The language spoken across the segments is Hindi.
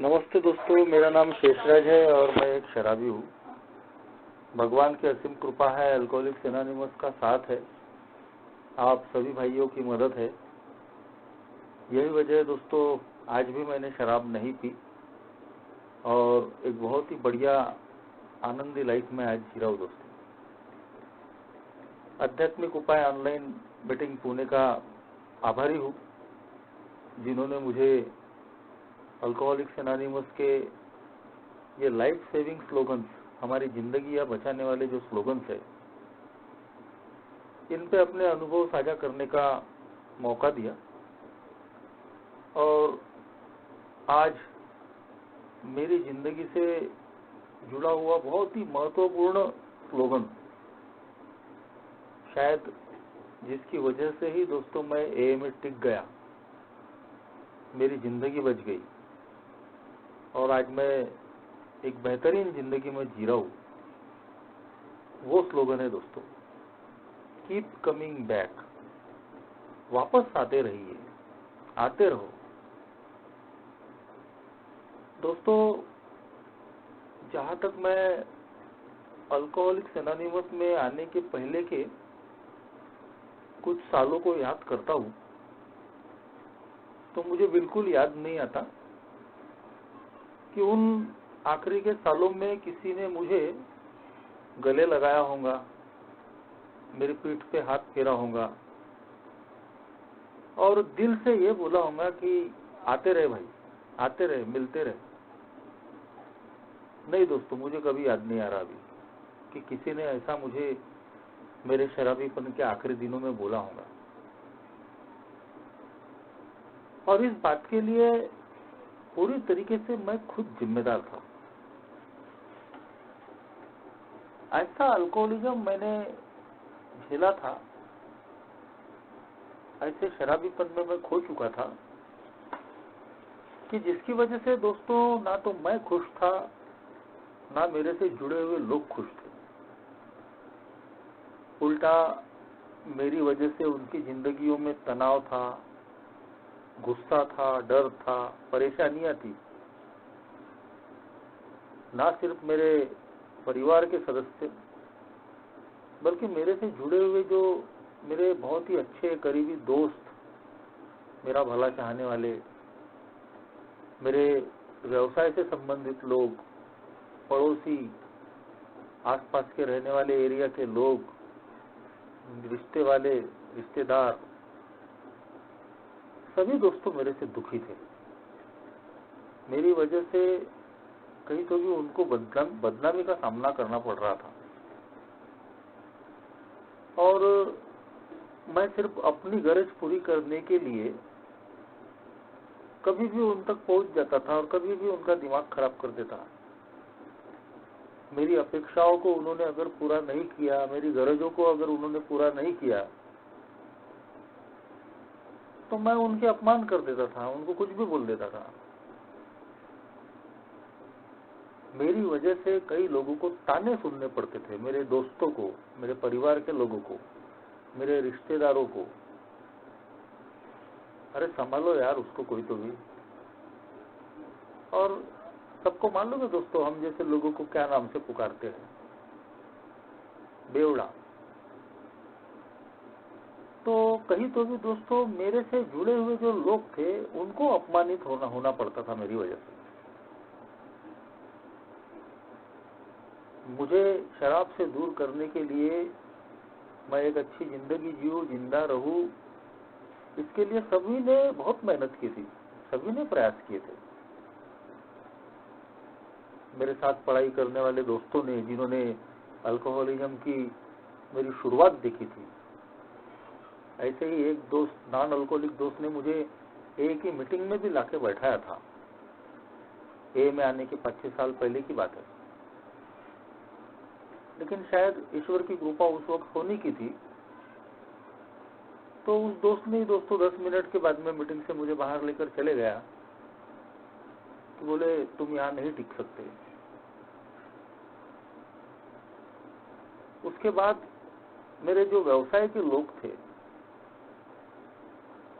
नमस्ते दोस्तों, मेरा नाम शेषराज है और मैं एक शराबी हूँ। भगवान की असीम कृपा है, अल्कोहलिक्स एनोनिमस का साथ है, आप सभी भाइयों की मदद है। यही वजह है दोस्तों, आज भी मैंने शराब नहीं पी और एक बहुत ही बढ़िया आनंदी लाइफ में आज जी रहा हूँ दोस्तों। आध्यात्मिक उपाय ऑनलाइन मीटिंग पुणे का आभारी हूँ, जिन्होंने मुझे अल्कोहलिक्स एनोनिमस के ये लाइफ सेविंग स्लोगन्स, हमारी जिंदगी बचाने वाले जो स्लोगन्स है, इन पे अपने अनुभव साझा करने का मौका दिया। और आज मेरी जिंदगी से जुड़ा हुआ बहुत ही महत्वपूर्ण स्लोगन, शायद जिसकी वजह से ही दोस्तों मैं एए में टिक गया, मेरी जिंदगी बच गई और आज मैं एक बेहतरीन जिंदगी में जी रहा हूँ। वो स्लोगन है दोस्तों, कीप कमिंग बैक। वापस आते रहिए, आते रहो। दोस्तों, जहां तक मैं अल्कोहलिक्स एनोनिमस में आने के पहले के कुछ सालों को याद करता हूँ, तो मुझे बिल्कुल याद नहीं आता कि उन आखिरी के सालों में किसी ने मुझे गले लगाया होगा, मेरी पीठ पे हाथ फेरा होगा और दिल से ये बोला होगा कि आते रहे भाई, आते रहे, मिलते रहे। नहीं दोस्तों, मुझे कभी याद नहीं आ रहा अभी कि किसी ने ऐसा मुझे मेरे शराबीपन के आखिरी दिनों में बोला होगा। और इस बात के लिए पूरी तरीके से मैं खुद जिम्मेदार था। ऐसा अल्कोहलिज्म मैंने झेला था, ऐसे शराबीपन में मैं खो चुका था कि जिसकी वजह से दोस्तों ना तो मैं खुश था, ना मेरे से जुड़े हुए लोग खुश थे। उल्टा मेरी वजह से उनकी जिंदगियों में तनाव था, गुस्सा था, डर था, परेशानियां थी। ना सिर्फ मेरे परिवार के सदस्य, बल्कि मेरे से जुड़े हुए जो मेरे बहुत ही अच्छे करीबी दोस्त, मेरा भला चाहने वाले, मेरे व्यवसाय से संबंधित लोग, पड़ोसी, आसपास के रहने वाले एरिया के लोग, रिश्ते वाले, रिश्तेदार, सभी दोस्तों मेरे से दुखी थे। मेरी वजह से कहीं तो भी उनको बदनामी का सामना करना पड़ रहा था और मैं सिर्फ अपनी गरज पूरी करने के लिए कभी भी उन तक पहुंच जाता था और कभी भी उनका दिमाग खराब कर देता। मेरी अपेक्षाओं को उन्होंने अगर पूरा नहीं किया, मेरी गरजों को अगर उन्होंने पूरा नहीं किया, तो मैं उनके अपमान कर देता था, उनको कुछ भी बोल देता था। मेरी वजह से कई लोगों को ताने सुनने पड़ते थे, मेरे दोस्तों को, मेरे परिवार के लोगों को, मेरे रिश्तेदारों को, अरे संभालो यार उसको कोई तो भी। और सबको मालूम है दोस्तों, हम जैसे लोगों को क्या नाम से पुकारते हैं, बेवड़ा। तो कहीं तो भी दोस्तों मेरे से जुड़े हुए जो लोग थे, उनको अपमानित होना पड़ता था मेरी वजह से। मुझे शराब से दूर करने के लिए, मैं एक अच्छी जिंदगी जीऊं, जिंदा रहूं, इसके लिए सभी ने बहुत मेहनत की थी, सभी ने प्रयास किए थे। मेरे साथ पढ़ाई करने वाले दोस्तों ने, जिन्होंने अल्कोहलिज्म की मेरी शुरुआत देखी थी, ऐसे ही एक दोस्त, नॉन अल्कोहलिक दोस्त ने मुझे एक ही मीटिंग में भी लाके बैठाया था। ए में आने के 5-6 साल पहले की बात है। लेकिन शायद ईश्वर की कृपा उस वक्त होने की थी, तो उस दोस्त ने दोस्तों 10 मिनट के बाद में मीटिंग से मुझे बाहर लेकर चले गया कि बोले तुम यहाँ नहीं टिक सकते। उसके बाद मेरे जो व्यवसाय के लोग थे,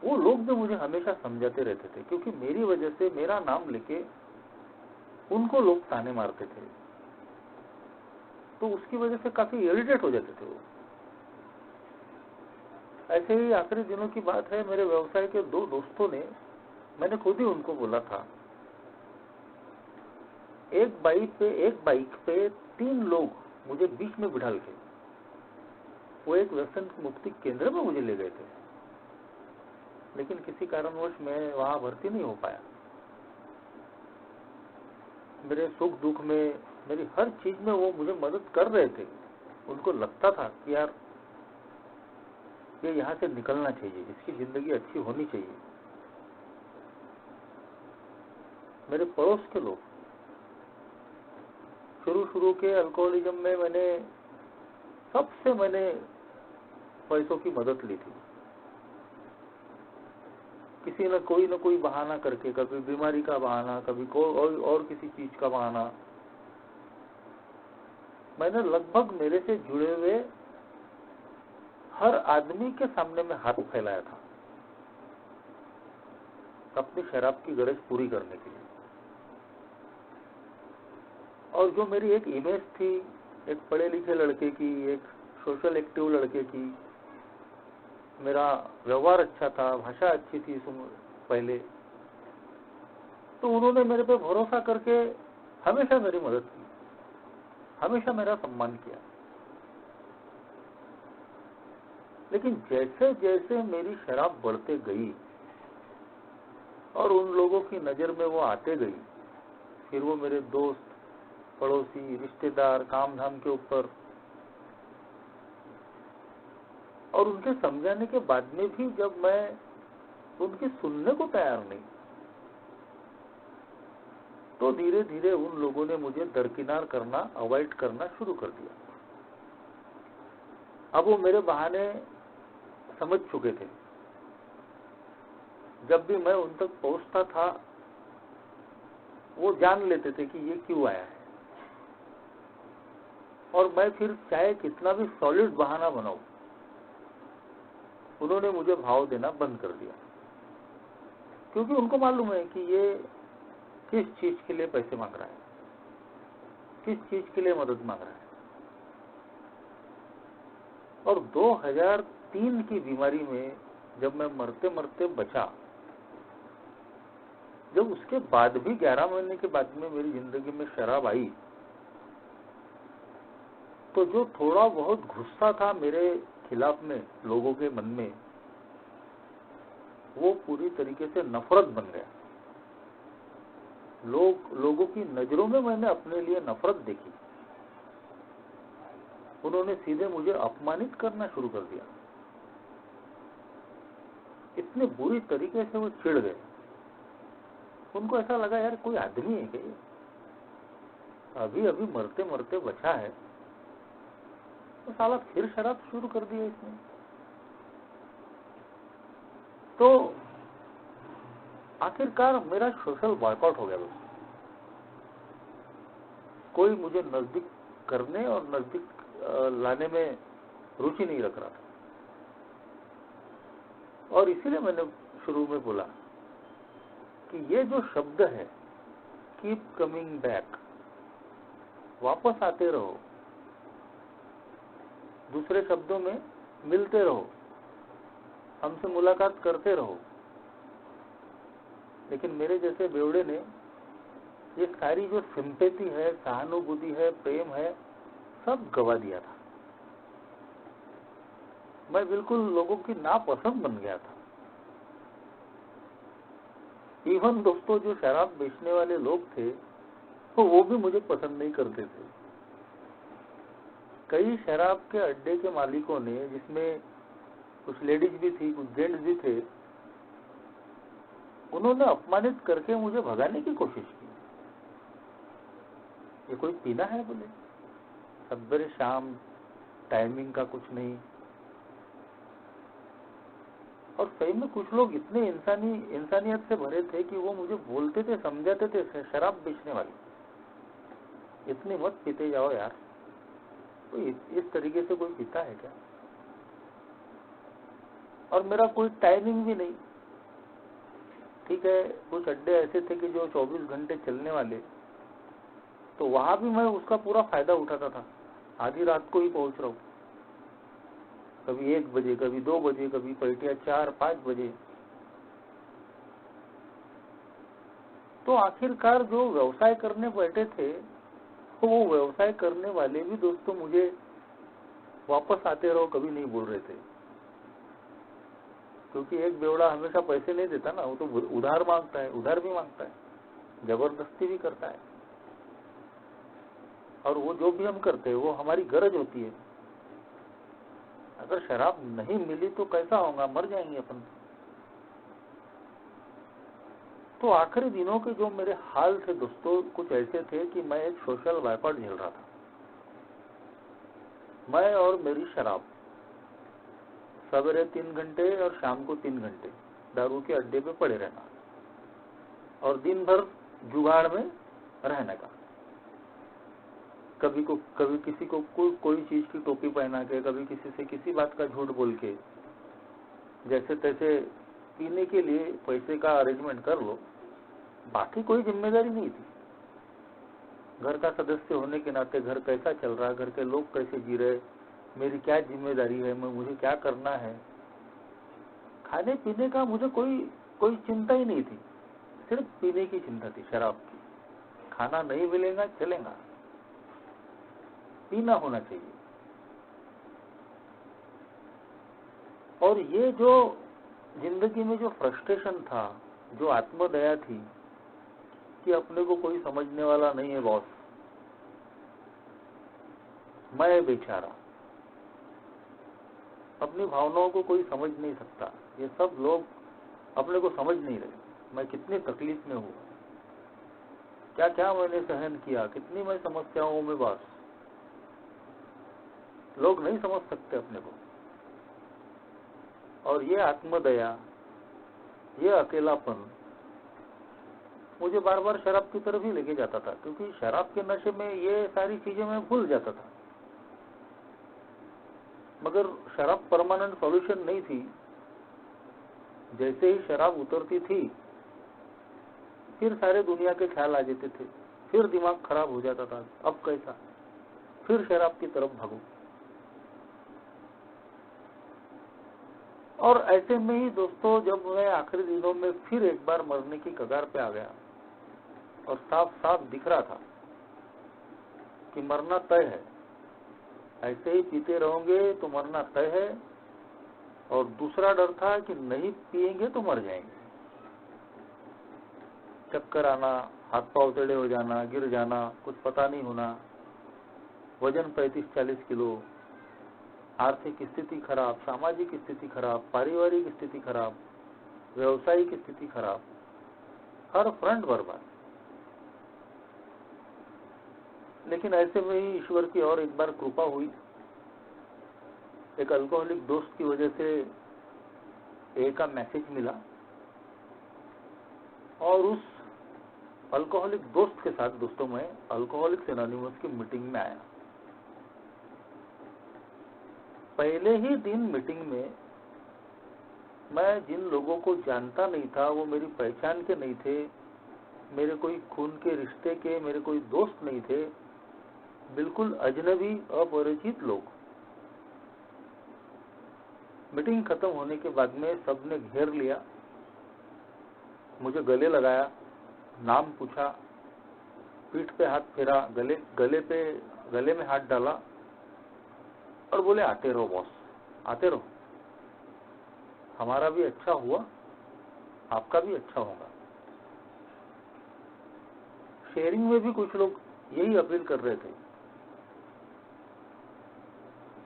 वो लोग भी मुझे हमेशा समझाते रहते थे, क्योंकि मेरी वजह से, मेरा नाम लेके उनको लोग ताने मारते थे, तो उसकी वजह से काफी इरिटेट हो जाते थे वो। ऐसे ही आखिरी दिनों की बात है, मेरे व्यवसाय के 2 दोस्तों ने, मैंने खुद ही उनको बोला था, एक बाइक पे 3 लोग मुझे बीच में बिठाल के वो एक व्यसन मुक्ति केंद्र में मुझे ले गए थे, लेकिन किसी कारणवश मैं वहां भर्ती नहीं हो पाया। मेरे सुख दुख में, मेरी हर चीज में वो मुझे मदद कर रहे थे। उनको लगता था कि यार ये यहाँ से निकलना चाहिए, इसकी जिंदगी अच्छी होनी चाहिए। मेरे पड़ोस के लोग, शुरू के अल्कोहलिज्म में मैंने पैसों की मदद ली थी, किसी न कोई बहाना करके, कभी बीमारी का बहाना, कभी कोई और किसी चीज का बहाना। मैंने लगभग मेरे से जुड़े हुए हर आदमी के सामने में हाथ फैलाया था अपनी शराब की गरज पूरी करने के लिए। और जो मेरी एक इमेज थी, एक पढ़े लिखे लड़के की, एक सोशल एक्टिव लड़के की, मेरा व्यवहार अच्छा था, भाषा अच्छी थी पहले, तो उन्होंने मेरे पे भरोसा करके हमेशा मेरी मदद की, हमेशा मेरा सम्मान किया। लेकिन जैसे जैसे मेरी शराब बढ़ते गई और उन लोगों की नजर में वो आते गई, फिर वो मेरे दोस्त, पड़ोसी, रिश्तेदार, काम धाम के ऊपर, और उनके समझाने के बाद में भी जब मैं उनकी सुनने को तैयार नहीं, तो धीरे धीरे उन लोगों ने मुझे दरकिनार करना, अवॉइड करना शुरू कर दिया। अब वो मेरे बहाने समझ चुके थे। जब भी मैं उन तक पहुंचता था, वो जान लेते थे कि ये क्यों आया है, और मैं फिर चाहे कितना भी सॉलिड बहाना बनाऊं, उन्होंने मुझे भाव देना बंद कर दिया, क्योंकि उनको मालूम है कि ये किस चीज के लिए पैसे मांग रहा है, किस चीज के लिए मदद मांग रहा है। और 2003 की बीमारी में जब मैं मरते मरते बचा, जब उसके बाद भी 11 महीने के बाद में मेरी जिंदगी में शराब आई, तो जो थोड़ा बहुत गुस्सा था मेरे खिलाफ में लोगों के मन में, वो पूरी तरीके से नफरत बन गया। लोगों की नजरों में मैंने अपने लिए नफरत देखी। उन्होंने सीधे मुझे अपमानित करना शुरू कर दिया। इतने बुरी तरीके से वो चिढ़ गए। उनको ऐसा लगा यार कोई आदमी है क्या, अभी अभी मरते मरते बचा है, तो साला फिर शराब शुरू कर दिया इसने। तो आखिरकार मेरा सोशल बॉयकॉट हो गया दोस्तों। कोई मुझे नजदीक करने और नजदीक लाने में रुचि नहीं रख रहा था। और इसीलिए मैंने शुरू में बोला कि ये जो शब्द है, कीप कमिंग बैक, वापस आते रहो, दूसरे शब्दों में मिलते रहो, हमसे मुलाकात करते रहो। लेकिन मेरे जैसे बेवड़े ने ये सारी जो सिंपैथी है, सहानुभूति है, प्रेम है, सब गवा दिया था। मैं बिल्कुल लोगों की नापसंद बन गया था। इवन दोस्तों जो शराब बेचने वाले लोग थे, तो वो भी मुझे पसंद नहीं करते थे। कई शराब के अड्डे के मालिकों ने, जिसमें कुछ लेडीज भी थी, कुछ जेंट्स भी थे, उन्होंने अपमानित करके मुझे भगाने की कोशिश की। ये कोई पीना है बोले, सवेरे शाम, टाइमिंग का कुछ नहीं। और सही में कुछ लोग इतने इंसानियत से भरे थे कि वो मुझे बोलते थे, समझाते थे, शराब बेचने वाले इतनी मत पीते जाओ यार, तो इस तरीके से कोई पीता है क्या। और मेरा कोई टाइमिंग भी नहीं। ठीक है, कुछ अड्डे ऐसे थे कि जो 24 घंटे चलने वाले, तो वहां भी मैं उसका पूरा फायदा उठाता था। आधी रात को ही पहुंच रहा हूँ, कभी 1 बजे, कभी 2 बजे, कभी पलटिया 4-5 बजे। तो आखिरकार जो व्यवसाय करने बैठे थे, तो वो व्यवसाय करने वाले भी दोस्तों मुझे वापस आते रहो कभी नहीं बोल रहे थे, क्योंकि एक बेवड़ा हमेशा पैसे नहीं देता ना, वो तो उधार मांगता है, उधार भी मांगता है, जबरदस्ती भी करता है। और वो जो भी हम करते हैं वो हमारी गरज होती है। अगर शराब नहीं मिली तो कैसा होगा, मर जाएंगे अपन। तो आखिरी दिनों के जो मेरे हाल थे दोस्तों कुछ ऐसे थे कि मैं एक सोशल बायकॉट झेल रहा था। मैं और मेरी शराब, सवेरे 3 घंटे और शाम को 3 घंटे दारू के अड्डे पे पड़े रहना और दिन भर जुगाड़ में रहने का। कभी किसी को कोई चीज की टोपी पहना के, कभी किसी से किसी बात का झूठ बोल के, जैसे तैसे पीने के लिए पैसे का अरेंजमेंट कर लो। बाकी कोई जिम्मेदारी नहीं थी। घर का सदस्य होने के नाते घर कैसा चल रहा है, घर के लोग कैसे जी रहे, मेरी क्या जिम्मेदारी है, मुझे क्या करना है, खाने पीने का मुझे कोई चिंता ही नहीं थी। सिर्फ पीने की चिंता थी, शराब की। खाना नहीं मिलेगा चलेगा, पीना होना चाहिए। और ये जो जिंदगी में जो फ्रस्ट्रेशन था, जो आत्मदया थी कि अपने को कोई समझने वाला नहीं है बॉस, मैं बेचारा, अपनी भावनाओं को कोई समझ नहीं सकता, ये सब लोग अपने को समझ नहीं रहे, मैं कितनी तकलीफ में हूँ, क्या क्या मैंने सहन किया, कितनी मैं समस्याओं में बस, लोग नहीं समझ सकते अपने को। और ये आत्मदया, ये अकेलापन मुझे बार बार शराब की तरफ ही लेके जाता था, क्योंकि शराब के नशे में ये सारी चीजें मैं भूल जाता था। मगर शराब परमानेंट सॉल्यूशन नहीं थी। जैसे ही शराब उतरती थी फिर सारे दुनिया के ख्याल आ जाते थे, फिर दिमाग खराब हो जाता था, अब कैसा, फिर शराब की तरफ भागो। और ऐसे में ही दोस्तों जब मैं आखिरी दिनों में फिर एक बार मरने की कगार पे आ गया और साफ साफ दिख रहा था कि मरना तय है, ऐसे ही पीते रहोगे तो मरना तय है। और दूसरा डर था कि नहीं पिएंगे तो मर जाएंगे, चक्कर आना, हाथ पांव टेढ़े हो जाना, गिर जाना, कुछ पता नहीं होना, वजन 35-40 किलो, आर्थिक स्थिति खराब, सामाजिक स्थिति खराब, पारिवारिक स्थिति खराब, व्यवसायिक स्थिति खराब, हर फ्रंट बर्बाद। लेकिन ऐसे में ही ईश्वर की और एक बार कृपा हुई। एक अल्कोहलिक दोस्त की वजह से एक का मैसेज मिला और उस अल्कोहलिक दोस्त के साथ दोस्तों मैं अल्कोहलिक्स एनोनिमस की मीटिंग में आया। पहले ही दिन मीटिंग में मैं जिन लोगों को जानता नहीं था, वो मेरी पहचान के नहीं थे, मेरे कोई खून के रिश्ते के, मेरे कोई दोस्त नहीं थे, बिल्कुल अजनबी अपरिचित लोग। मीटिंग खत्म होने के बाद में सबने घेर लिया, मुझे गले लगाया, नाम पूछा, पीठ पे हाथ फेरा, गले में हाथ डाला और बोले आते रहो बॉस, आते रहो, हमारा भी अच्छा हुआ, आपका भी अच्छा होगा। शेयरिंग में भी कुछ लोग यही अपील कर रहे थे।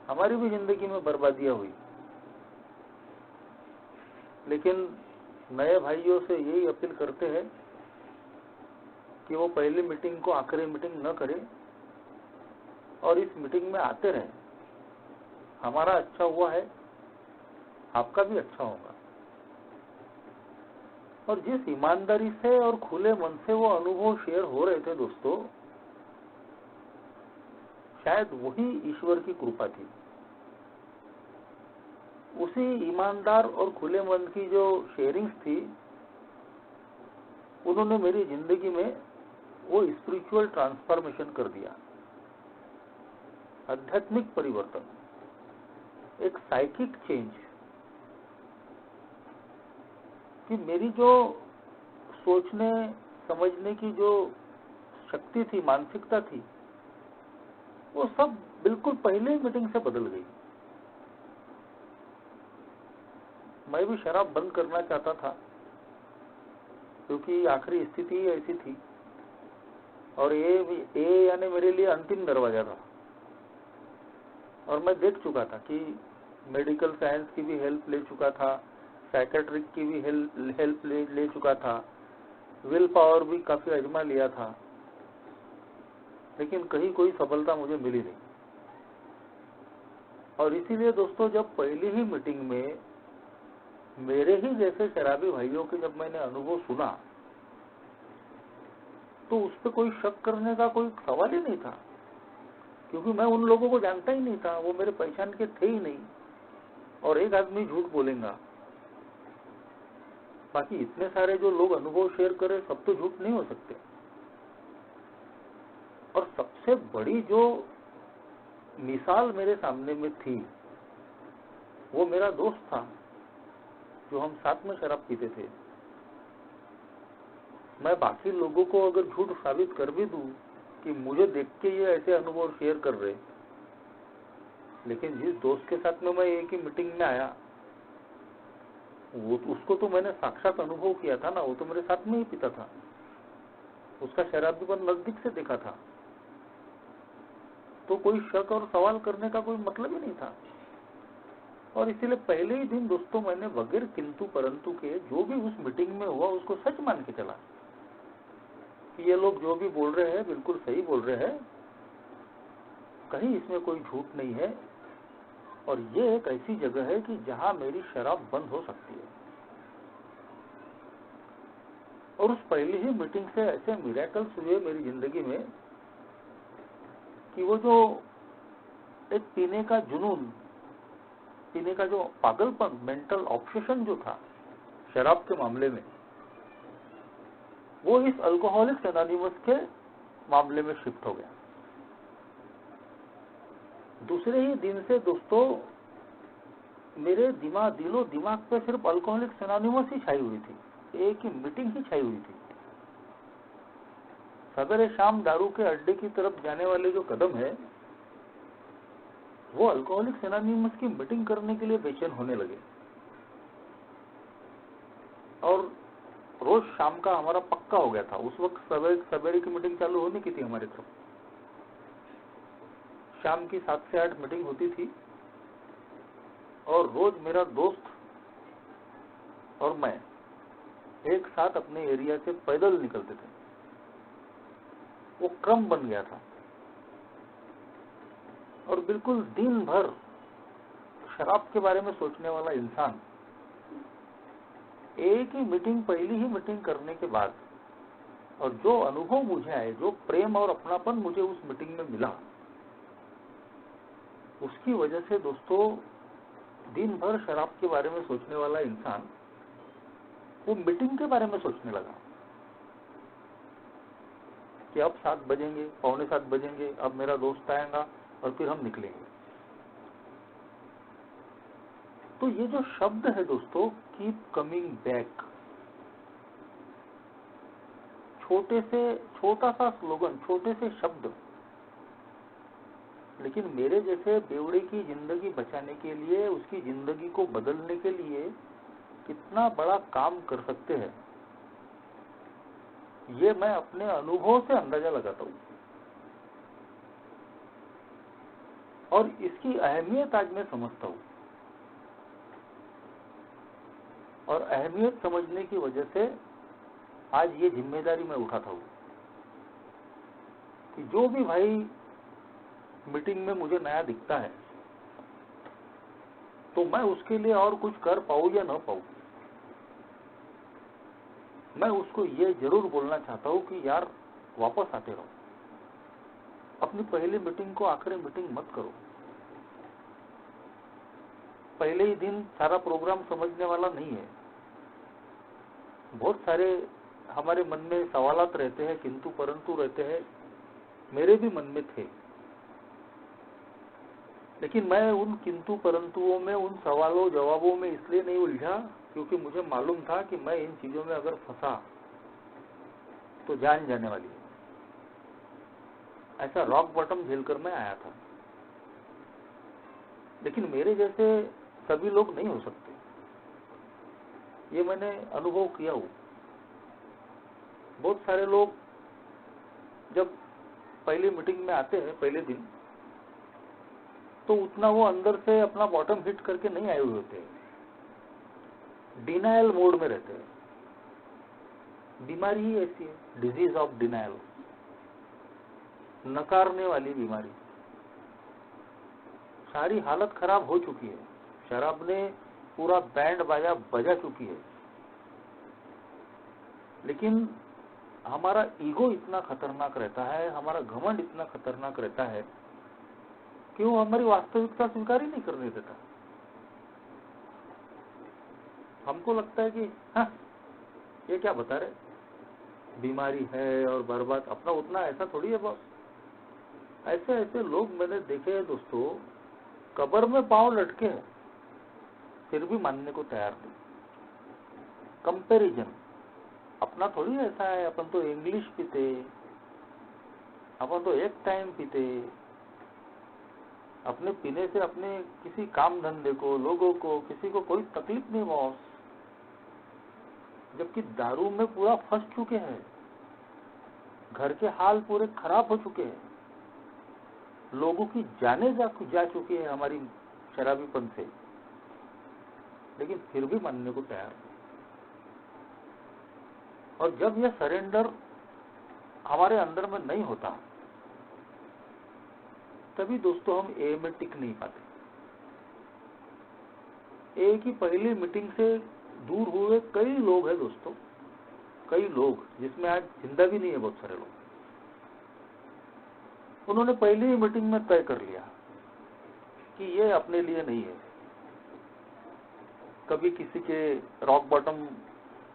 हमारी भी जिंदगी में बर्बादियां हुई, लेकिन नए भाइयों से यही अपील करते हैं कि वो पहली मीटिंग को आखिरी मीटिंग न करें और इस मीटिंग में आते रहें। हमारा अच्छा हुआ है, आपका भी अच्छा होगा। और जिस ईमानदारी से और खुले मन से वो अनुभव शेयर हो रहे थे दोस्तों, शायद वही ईश्वर की कृपा थी। उसी ईमानदार और खुले मन की जो शेयरिंग्स थी, उन्होंने मेरी जिंदगी में वो स्पिरिचुअल ट्रांसफॉर्मेशन कर दिया, आध्यात्मिक परिवर्तन, एक साइकिक चेंज, कि मेरी जो सोचने समझने की जो शक्ति थी, मानसिकता थी, वो सब बिल्कुल पहले ही मीटिंग से बदल गई। मैं भी शराब बंद करना चाहता था, क्योंकि आखिरी स्थिति ऐसी थी, और ये यानी मेरे लिए अंतिम दरवाजा था। और मैं देख चुका था कि मेडिकल साइंस की भी हेल्प ले चुका था, साइकेट्रिक की भी हेल्प ले चुका था, विल पावर भी काफी आजमा लिया था, लेकिन कहीं कोई सफलता मुझे मिली नहीं। और इसीलिए दोस्तों, जब पहली ही मीटिंग में मेरे ही जैसे शराबी भाइयों के जब मैंने अनुभव सुना, तो उस पर कोई शक करने का कोई सवाल ही नहीं था, क्योंकि मैं उन लोगों को जानता ही नहीं था, वो मेरे पहचान के थे ही नहीं। और एक आदमी झूठ बोलेगा, बाकी इतने सारे जो लोग अनुभव शेयर करें, सब तो झूठ नहीं हो सकते। और सबसे बड़ी जो मिसाल मेरे सामने में थी, वो मेरा दोस्त था, जो हम साथ में शराब पीते थे। मैं बाकी लोगों को अगर झूठ साबित कर भी दूं कि मुझे देख के ये ऐसे अनुभव शेयर कर रहे, लेकिन जिस दोस्त के साथ में मैं एक ही मीटिंग में आया, वो उसको तो मैंने साक्षात अनुभव किया था ना, वो तो मेरे साथ में ही पीता था, उसका शराबीपन नजदीक से देखा था, तो कोई शक और सवाल करने का कोई मतलब ही नहीं था। और इसीलिए पहले ही दिन दोस्तों, मैंने बगैर किंतु परंतु के जो भी उस मीटिंग में हुआ उसको सच मान के चला कि ये लोग जो भी बोल रहे हैं बिल्कुल सही बोल रहे हैं, कहीं इसमें कोई झूठ नहीं है, और ये एक ऐसी जगह है कि जहां मेरी शराब बंद हो सकती है। और उस पहली ही मीटिंग से ऐसे मिरेकल्स हुए मेरी जिंदगी में कि वो जो एक पीने का जुनून, पीने का जो पागलपन, मेंटल ऑब्सेशन जो था शराब के मामले में, वो इस अल्कोहलिक्स एनोनिमस के मामले में शिफ्ट हो गया। दूसरे ही दिन से दोस्तों, मेरे दिलो दिमाग पे सिर्फ अल्कोहलिक्स एनोनिमस ही छाई हुई थी, एक ही मीटिंग ही छाई हुई थी। सवेरे शाम दारू के अड्डे की तरफ जाने वाले जो कदम है, वो अल्कोहलिक्स एनोनिमस की मीटिंग करने के लिए बेचैन होने लगे। और रोज शाम का हमारा पक्का हो गया था। उस वक्त सवेरे की मीटिंग चालू होने की थी हमारे तरफ, शाम की 7 से 8 मीटिंग होती थी, और रोज मेरा दोस्त और मैं एक साथ अपने एरिया से पैदल निकलते थे। वो क्रम बन गया था। और बिल्कुल दिन भर शराब के बारे में सोचने वाला इंसान एक ही मीटिंग, पहली ही मीटिंग करने के बाद, और जो अनुभव मुझे आए, जो प्रेम और अपनापन मुझे उस मीटिंग में मिला, उसकी वजह से दोस्तों, दिन भर शराब के बारे में सोचने वाला इंसान वो मीटिंग के बारे में सोचने लगा कि अब 7 बजेंगे, पौने 7 बजेंगे, अब मेरा दोस्त आएगा और फिर हम निकलेंगे। तो ये जो शब्द है दोस्तों, कीप कमिंग बैक, छोटा सा स्लोगन, छोटे से शब्द, लेकिन मेरे जैसे बेवड़े की जिंदगी बचाने के लिए, उसकी जिंदगी को बदलने के लिए कितना बड़ा काम कर सकते हैं, ये मैं अपने अनुभव से अंदाजा लगाता हूं। और इसकी अहमियत आज मैं समझता हूं, और अहमियत समझने की वजह से आज ये जिम्मेदारी मैं उठाता हूं कि जो भी भाई मीटिंग में मुझे नया दिखता है, तो मैं उसके लिए और कुछ कर पाऊं या न पाऊं, मैं उसको ये जरूर बोलना चाहता हूं कि यार वापस आते रहो, अपनी पहली मीटिंग को आखिरी मीटिंग मत करो। पहले ही दिन सारा प्रोग्राम समझने वाला नहीं है। बहुत सारे हमारे मन में सवालात रहते हैं, किंतु परंतु रहते हैं, मेरे भी मन में थे। लेकिन मैं उन किंतु परंतुओं में, उन सवालों जवाबों में इसलिए नहीं उलझा क्योंकि मुझे मालूम था कि मैं इन चीजों में अगर फंसा तो जान जाने वाली है। ऐसा रॉक बॉटम झेलकर मैं आया था। लेकिन मेरे जैसे सभी लोग नहीं हो सकते, ये मैंने अनुभव किया हूं। बहुत सारे लोग जब पहली मीटिंग में आते हैं पहले दिन, तो उतना वो अंदर से अपना बॉटम हिट करके नहीं आए हुए होते हैं, डिनायल मोड में रहते हैं। बीमारी ही ऐसी है, डिजीज ऑफ डिनायल, नकारने वाली बीमारी। सारी हालत खराब हो चुकी है, शराब ने पूरा बैंड बाजा बजा चुकी है, लेकिन हमारा ईगो इतना खतरनाक रहता है, हमारा घमंड इतना खतरनाक रहता है कि वो हमारी वास्तविकता स्वीकार ही नहीं करने देता। हमको लगता है कि हाँ, ये क्या बता रहे, बीमारी है और बर्बाद, अपना उतना ऐसा थोड़ी है बॉस। ऐसे ऐसे लोग मैंने देखे हैं दोस्तों, कब्र में पांव लटके हैं फिर भी मानने को तैयार नहीं। कंपैरिजन, अपना थोड़ी ऐसा है, अपन तो इंग्लिश पीते, अपन तो एक टाइम पीते, अपने पीने से अपने किसी काम धंधे को, लोगों को, किसी को कोई तकलीफ नहीं बॉस। जबकि दारू में पूरा फंस चुके हैं, घर के हाल पूरे खराब हो चुके हैं, लोगों की जाने जा चुकी है हमारी शराबीपन से, लेकिन फिर भी मानने को तैयार नहीं। और जब यह सरेंडर हमारे अंदर में नहीं होता, तभी दोस्तों हम ए में टिक नहीं पाते। ए की पहली मीटिंग से दूर हुए कई लोग हैं दोस्तों, कई लोग जिसमें आज जिंदा भी नहीं है बहुत सारे लोग। उन्होंने पहली ही मीटिंग में तय कर लिया कि ये अपने लिए नहीं है। कभी किसी के रॉक बॉटम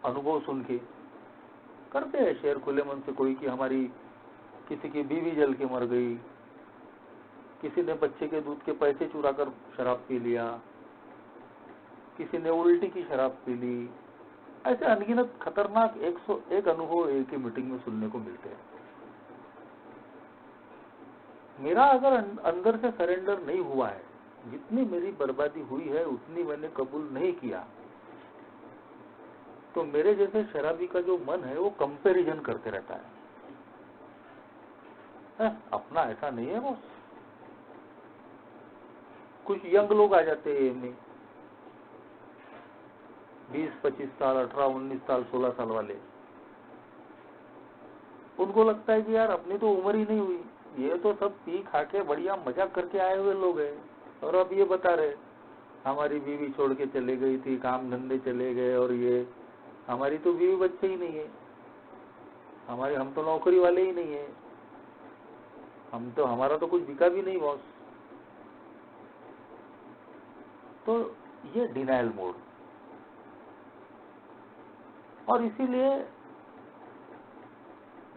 अनुभव सुन के करते हैं शेयर खुले मन से कोई, कि हमारी किसी की बीवी जल के मर गई, किसी ने बच्चे के दूध के पैसे चुरा कर शराब पी लिया, किसी ने उल्टी की शराब पी ली। ऐसे अनगिनत खतरनाक 101 अनुभव एक ही मीटिंग में सुनने को मिलते हैं। मेरा अगर अंदर से सरेंडर नहीं हुआ है, जितनी मेरी बर्बादी हुई है उतनी मैंने कबूल नहीं किया, तो मेरे जैसे शराबी का जो मन है वो कंपैरिजन करते रहता है। अपना ऐसा नहीं है बॉस। कुछ यंग लोग आ जाते हैं में 20-25 साल, 18-19 साल, 16 साल वाले, उनको लगता है कि यार अपनी तो उम्र ही नहीं हुई, ये तो सब पी खा के बढ़िया मजाक करके आए हुए लोग हैं, और अब ये बता रहे हमारी बीवी छोड़ के चले गई थी, काम धंधे चले गए, और ये हमारी तो बीवी बच्चे ही नहीं है, हम तो नौकरी वाले ही नहीं है, हमारा तो कुछ बिका भी नहीं बॉस। तो ये डिनायल मोड। और इसीलिए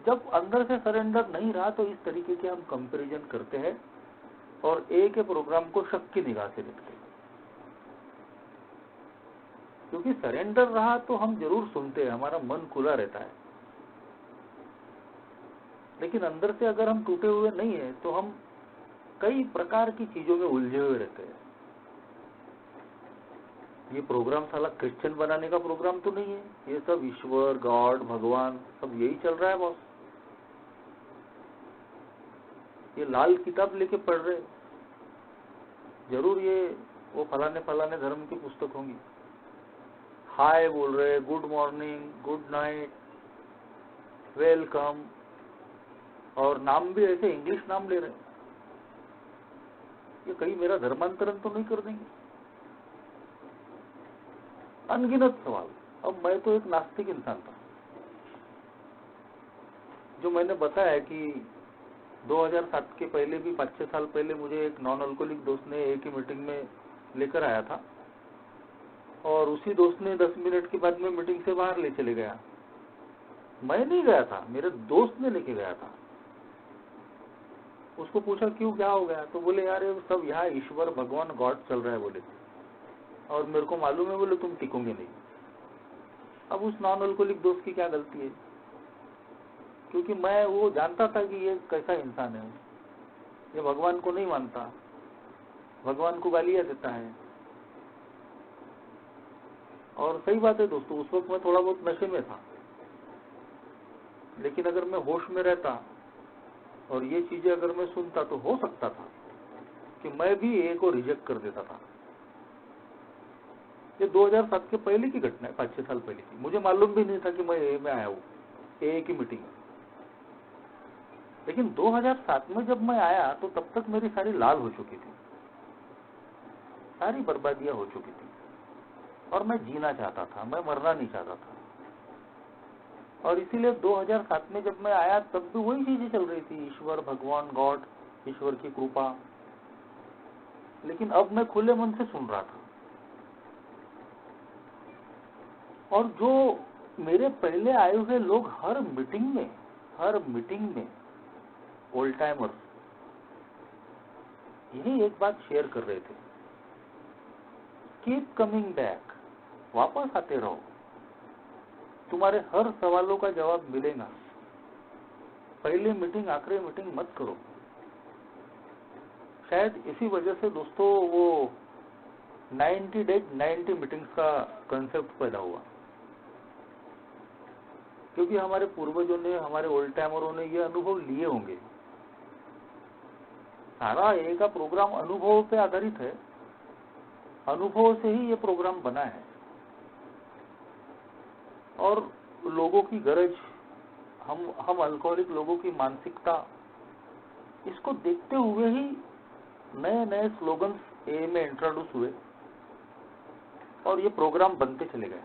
जब अंदर से सरेंडर नहीं रहा तो इस तरीके के हम कंपैरिजन करते हैं और ए के प्रोग्राम को शक की निगाह से देखते हैं। क्योंकि सरेंडर रहा तो हम जरूर सुनते हैं, हमारा मन खुला रहता है, लेकिन अंदर से अगर हम टूटे हुए नहीं है तो हम कई प्रकार की चीजों में उलझे हुए रहते हैं। ये प्रोग्राम साला क्रिश्चियन बनाने का प्रोग्राम तो नहीं है, ये सब ईश्वर, गॉड, भगवान सब यही चल रहा है बॉस। ये लाल किताब लेके पढ़ रहे, जरूर ये वो फलाने धर्म की पुस्तक होंगी, हाय बोल रहे, good morning, good night, welcome, और नाम भी ऐसे इंग्लिश नाम ले रहे। ये कहीं मेरा धर्मांतरण तो नहीं कर देंगे? अनगिनत सवाल। अब मैं तो एक नास्तिक इंसान था, जो मैंने बताया कि 2007 के पहले भी 5-6 साल पहले मुझे एक नॉन अल्कोहलिक दोस्त ने एक ही मीटिंग में लेकर आया था, और उसी दोस्त ने 10 मिनट के बाद में मीटिंग से बाहर ले चले गया। मैं नहीं गया था, मेरे दोस्त ने लेके गया था। उसको पूछा क्यों, क्या हो गया? तो बोले यार ये सब यहाँ ईश्वर भगवान गॉड चल रहा है बोले, और मेरे को मालूम है बोले तुम टिकोगे नहीं। अब उस नॉन अल्कोहलिक दोस्त की क्या गलती है? क्योंकि मैं वो जानता था कि ये कैसा इंसान है, ये भगवान को नहीं मानता, भगवान को गालियां देता है। और सही बात है दोस्तों, उस वक्त मैं थोड़ा बहुत नशे में था, लेकिन अगर मैं होश में रहता और ये चीजें अगर मैं सुनता तो हो सकता था कि मैं भी ए को रिजेक्ट कर देता था। ये 2007 के पहले की घटना है, 5-6 साल पहले की। मुझे मालूम भी नहीं था कि मैं ए में आया हूँ, ए की मीटिंग। लेकिन 2007 में जब मैं आया तो तब तक मेरी सारी लाल हो चुकी थी, सारी बर्बादियां हो चुकी थी, और मैं जीना चाहता था, मैं मरना नहीं चाहता था। और इसीलिए 2007 में जब मैं आया तब भी वही चीजें चल रही थी, ईश्वर भगवान गॉड, ईश्वर की कृपा। लेकिन अब मैं खुले मन से सुन रहा था। और जो मेरे पहले आए हुए लोग हर मीटिंग में ओल्ड टाइमर्स यही एक बात शेयर कर रहे थे, कीप कमिंग बैक, वापस आते रहो, तुम्हारे हर सवालों का जवाब मिलेगा। पहली मीटिंग आखिरी मीटिंग मत करो। शायद इसी वजह से दोस्तों वो 90 डेज 90 मीटिंग्स का कंसेप्ट पैदा हुआ, क्योंकि हमारे पूर्वजों ने, हमारे ओल्ड टाइमरों ने ये अनुभव लिए होंगे। सारा ए का प्रोग्राम अनुभव पे आधारित है, अनुभव से ही ये प्रोग्राम बना है। और लोगों की गरज, हम अल्कोहलिक लोगों की मानसिकता, इसको देखते हुए ही नए नए स्लोगन्स ए में इंट्रोड्यूस हुए और ये प्रोग्राम बनते चले गए।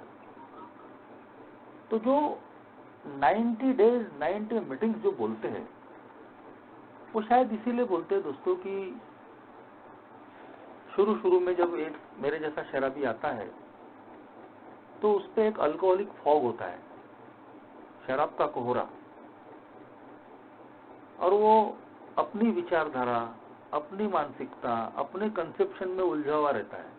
तो जो 90 डेज 90 मीटिंग्स जो बोलते हैं, वो शायद इसीलिए बोलते हैं दोस्तों कि शुरू में जब एक मेरे जैसा शराबी आता है तो उस पर एक अल्कोहलिक फॉग होता है, शराब का कोहरा, और वो अपनी विचारधारा, अपनी मानसिकता, अपने कंसेप्शन में उलझा हुआ रहता है।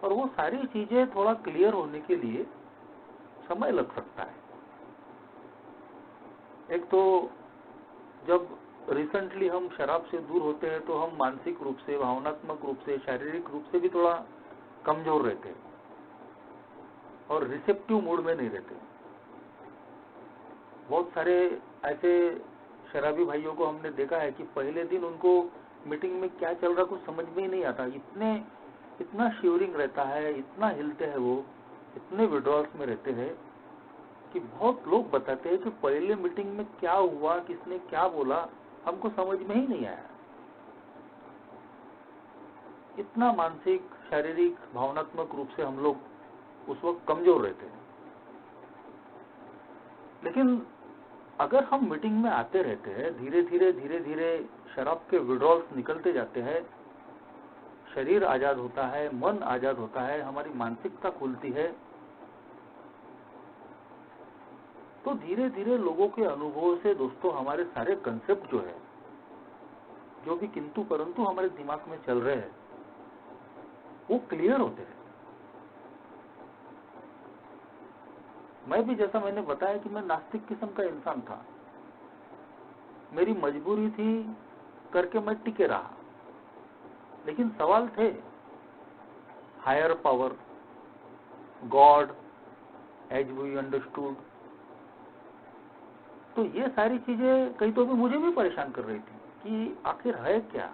और वो सारी चीजें थोड़ा क्लियर होने के लिए समय लग सकता है। एक तो जब रिसेंटली हम शराब से दूर होते हैं तो हम मानसिक रूप से, भावनात्मक रूप से, शारीरिक रूप से भी थोड़ा कमजोर रहते हैं और रिसेप्टिव मूड में नहीं रहते। बहुत सारे ऐसे शराबी भाइयों को हमने देखा है कि पहले दिन उनको मीटिंग में क्या चल रहा कुछ समझ में ही नहीं आता, इतना शिवरिंग रहता है, इतना हिलते हैं वो, इतने विड्रॉल्स में रहते हैं कि बहुत लोग बताते हैं कि पहले मीटिंग में क्या हुआ, किसने क्या बोला, हमको समझ में ही नहीं आया। इतना मानसिक, शारीरिक, भावनात्मक रूप से हम लोग उस वक्त कमजोर रहते हैं। लेकिन अगर हम मीटिंग में आते रहते हैं, धीरे धीरे शराब के विड्रॉल्स निकलते जाते हैं, शरीर आजाद होता है, मन आजाद होता है, हमारी मानसिकता खुलती है, तो धीरे धीरे लोगों के अनुभव से दोस्तों हमारे सारे कंसेप्ट जो है, जो भी किंतु परंतु हमारे दिमाग में चल रहे हैं, वो क्लियर होते हैं। मैं भी, जैसा मैंने बताया कि मैं नास्तिक किस्म का इंसान था, मेरी मजबूरी थी करके मैं टिके रहा। लेकिन सवाल थे higher power, God, as we understood, तो ये सारी चीजें कई तो भी मुझे भी परेशान कर रही थी कि आखिर है क्या।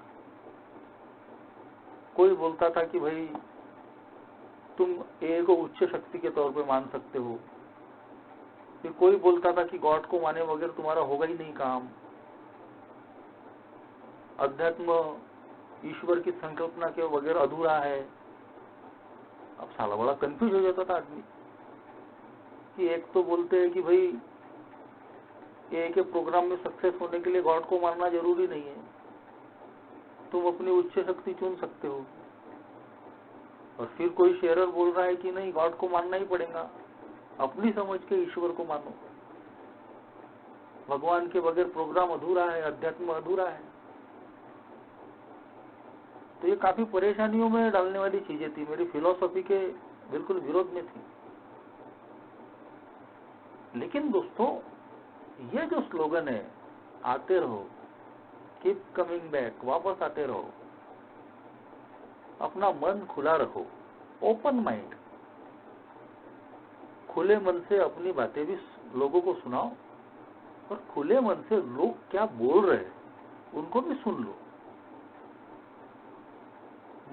कोई बोलता था कि भाई तुम ए को उच्च शक्ति के तौर पे मान सकते हो, फिर कोई बोलता था कि गॉड को माने वगैरह तुम्हारा होगा ही नहीं काम, अध्यात्म ईश्वर की संकल्पना के वगैरह अधूरा है। अब साला बड़ा कंफ्यूज हो जाता था आदमी कि एक तो बोलते हैं कि भाई ए के प्रोग्राम में सक्सेस होने के लिए गॉड को मानना जरूरी नहीं है, तुम अपनी उच्च शक्ति चुन सकते हो, और फिर कोई शेयरर बोल रहा है कि नहीं गॉड को मानना ही पड़ेगा। अपनी समझ के ईश्वर को मानो। भगवान के बगैर प्रोग्राम अधूरा है, अध्यात्म अधूरा है। तो ये काफी परेशानियों में डालने वाली चीजें थी, मेरी फिलॉसफी के बिल्कुल विरोध में थी। लेकिन दोस्तों, ये जो स्लोगन है, आते रहो, कीप कमिंग बैक, वापस आते रहो, अपना मन खुला रखो, ओपन माइंड, खुले मन से अपनी बातें भी लोगों को सुनाओ और खुले मन से लोग क्या बोल रहे हैं उनको भी सुन लो।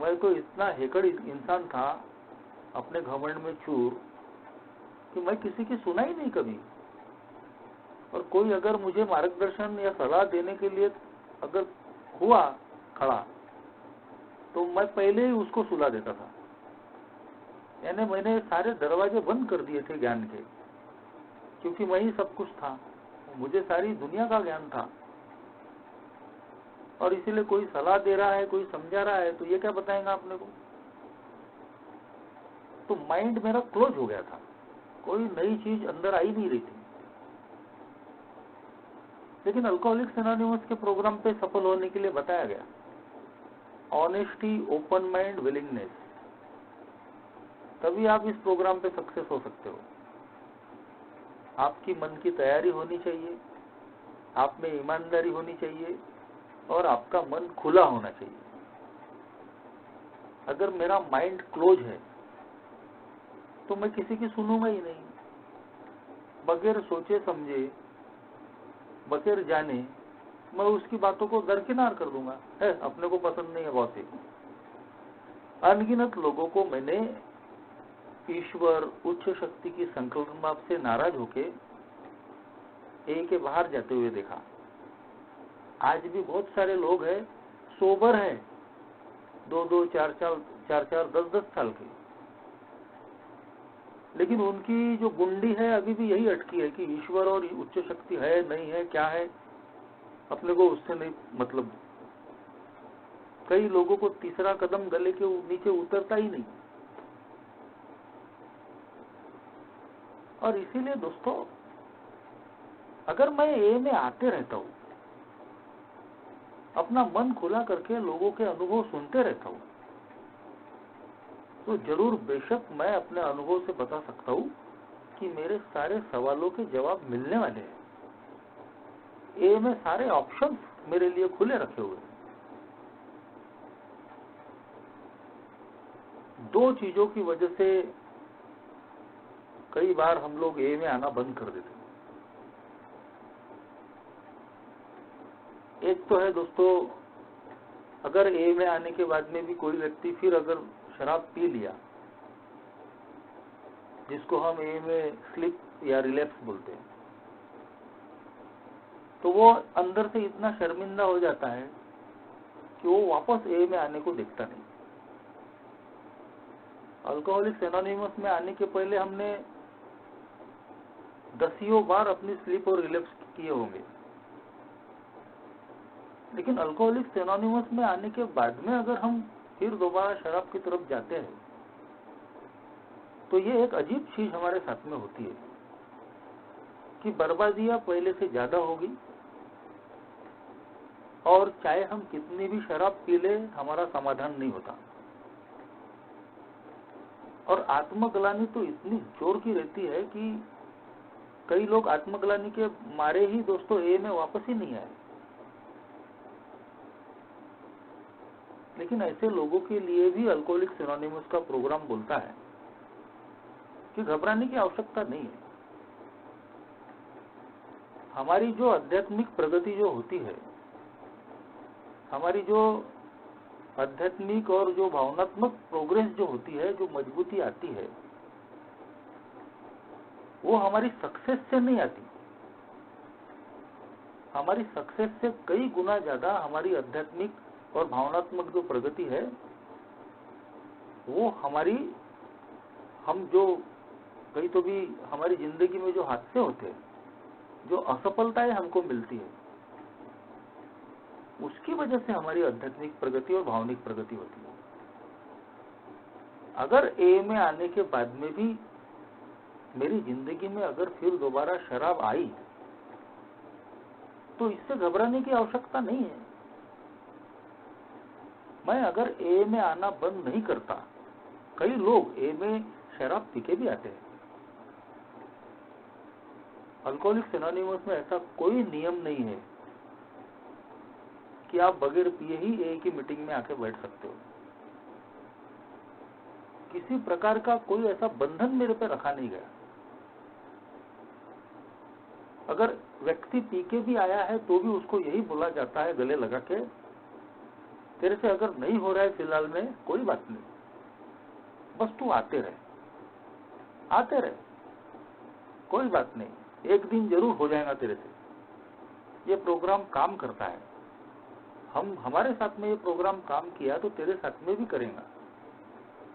मैं तो इतना हेकड़ इंसान था, अपने घमंड में चूर, कि मैं किसी की सुना ही नहीं कभी। और कोई अगर मुझे मार्गदर्शन या सलाह देने के लिए अगर हुआ खड़ा, तो मैं पहले ही उसको सुला देता था। यानी मैंने सारे दरवाजे बंद कर दिए थे ज्ञान के, क्योंकि मैं ही सब कुछ था, मुझे सारी दुनिया का ज्ञान था। और इसीलिए कोई सलाह दे रहा है, कोई समझा रहा है, तो ये क्या बताएगा आपने को। तो माइंड मेरा क्लोज हो गया था, कोई नई चीज अंदर आई नहीं रही थी। लेकिन अल्कोहलिक्स एनोनिमस के प्रोग्राम पे सफल होने के लिए बताया गया, ऑनेस्टी, ओपन माइंड, विलिंगनेस, तभी आप इस प्रोग्राम पे सक्सेस हो सकते हो। आपकी मन की तैयारी होनी चाहिए, आप में ईमानदारी होनी चाहिए और आपका मन खुला होना चाहिए। अगर मेरा माइंड क्लोज है तो मैं किसी की सुनूंगा ही नहीं। बगैर सोचे समझे, बगैर जाने मैं उसकी बातों को दरकिनार कर दूंगा। है, अपने को पसंद नहीं है बहुत ही। अनगिनत लोगों को मैंने ईश्वर, उच्च शक्ति की संकल्पना से नाराज होके ए के बाहर जाते हुए देखा। आज भी बहुत सारे लोग हैं, सोबर हैं, 2-2, 4-4, 10-10 साल के, लेकिन उनकी जो गुंडी है अभी भी यही अटकी है कि ईश्वर और उच्च शक्ति है, नहीं है, क्या है, अपने को उससे नहीं मतलब। कई लोगों को तीसरा कदम गले के नीचे उतरता ही नहीं। और इसीलिए दोस्तों, अगर मैं ए में आते रहता हूं, अपना मन खुला करके लोगों के अनुभव सुनते रहता हूं, तो जरूर बेशक मैं अपने अनुभव से बता सकता हूं कि मेरे सारे सवालों के जवाब मिलने वाले हैं। ए में सारे ऑप्शंस मेरे लिए खुले रखे हुए हैं। दो चीजों की वजह से कई बार हम लोग ए में आना बंद कर देते हैं। एक तो है दोस्तों, अगर ए में आने के बाद में भी कोई व्यक्ति फिर अगर शराब पी लिया, जिसको हम ए में स्लिप या रिलैप्स बोलते हैं, तो वो अंदर से इतना शर्मिंदा हो जाता है कि वो वापस ए में आने को देखता नहीं। अल्कोहलिक्स एनोनिमस में आने के पहले हमने दसियों बार अपनी स्लिप और रिलैप्स किए होंगे, लेकिन अल्कोहलिक्स एनोनिमस में आने के बाद में अगर हम फिर दोबारा शराब की तरफ जाते हैं, तो ये एक अजीब चीज हमारे साथ में होती है कि बर्बादियां पहले से ज्यादा होगी, और चाहे हम कितनी भी शराब पी ले, हमारा समाधान नहीं होता। और आत्मग्लानि तो इतनी जोर की रहती है कि कई लोग आत्मग्लानि के मारे ही दोस्तों ए में वापस ही नहीं आए। लेकिन ऐसे लोगों के लिए भी अल्कोहलिक्स एनोनिमस का प्रोग्राम बोलता है कि घबराने की आवश्यकता नहीं है। हमारी जो आध्यात्मिक प्रगति जो होती है, हमारी जो आध्यात्मिक और जो भावनात्मक प्रोग्रेस जो होती है, जो मजबूती आती है, वो हमारी सक्सेस से नहीं आती। हमारी सक्सेस से कई गुना ज्यादा हमारी आध्यात्मिक और भावनात्मक जो प्रगति है, वो हम जो कहीं तो भी हमारी जिंदगी में जो हादसे होते हैं, जो असफलताएं हमको मिलती है, उसकी वजह से हमारी आध्यात्मिक प्रगति और भावनिक प्रगति होती है। अगर ए में आने के बाद में भी मेरी जिंदगी में अगर फिर दोबारा शराब आई तो इससे घबराने की आवश्यकता नहीं है। मैं अगर ए में आना बंद नहीं करता, कई लोग ए में शराब पी के भी आते हैं। अल्कोहलिक्स एनोनिमस में ऐसा कोई नियम नहीं है कि आप बगैर पिए ही ए की मीटिंग में आके बैठ सकते हो। किसी प्रकार का कोई ऐसा बंधन मेरे पे रखा नहीं गया। अगर व्यक्ति पी के भी आया है तो भी उसको यही बोला जाता है गले लगा के, तेरे से अगर नहीं हो रहा है फिलहाल में कोई बात नहीं, बस तू आते रहे, कोई बात नहीं, एक दिन जरूर हो जाएगा तेरे से। ये प्रोग्राम काम करता है। हमारे साथ में ये प्रोग्राम काम किया तो तेरे साथ में भी करेगा,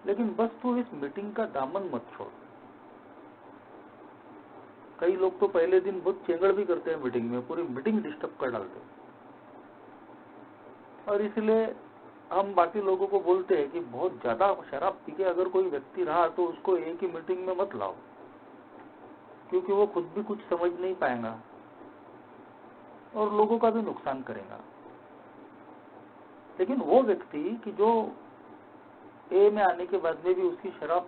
लेकिन बस तू इस मीटिंग का दामन मत छोड़। कई लोग तो पहले दिन बहुत चेंगड़ भी करते हैं मीटिंग में, पूरी मीटिंग डिस्टर्ब कर डालते हैं। और इसलिए हम बाकी लोगों को बोलते हैं कि बहुत ज्यादा शराब पी के अगर कोई व्यक्ति रहा तो उसको एक ही मीटिंग में मत लाओ, क्योंकि वो खुद भी कुछ समझ नहीं पाएगा और लोगों का भी नुकसान करेगा। लेकिन वो व्यक्ति कि जो ए में आने के बाद में भी उसकी शराब